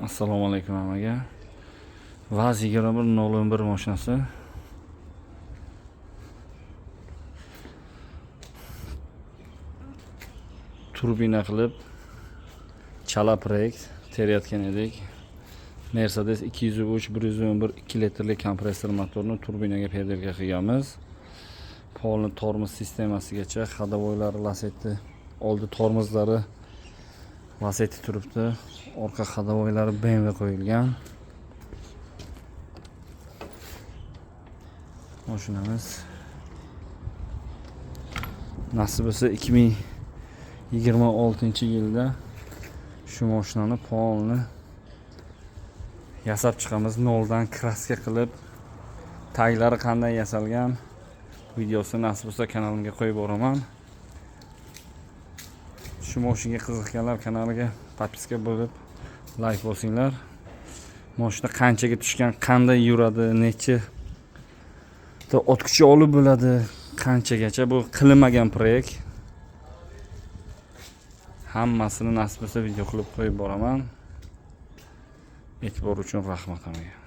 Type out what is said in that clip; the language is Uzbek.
Assalomu alaykum hammaga. VAZ 21011 mashinasi. Turbina qilib chala proyekt terayotgan edik. Mercedes 203 111 2 litrli kompressor motorni turbinaga pedalga qilganmiz. Polni tormoz sistemasigacha xadovoylari laseti, oldi tormozlari laseti turibdi. Orqa xadovoylari BMW qo'yilgan. Mashinamiz nasib bo'lsa 2026-yilda shu mashinani polni yasab chiqamiz. Noldan kraska qilib, taglari qanday yasalgan videosi nasib bo'lsa kanalimga qo'yib boraman. Shu mashinaga qiziqganlar kanaliga podpiska bo'lib, like bosinglar. Mashina qanchaga tushgan, qanday yuradi, necha o'tkichi olib bo'ladi, qanchagacha bu qilinmagan proyekt. Hammasini nasib bo'lsa video qilib qo'yib boraman. E'tibor uchun rahmat hammaga.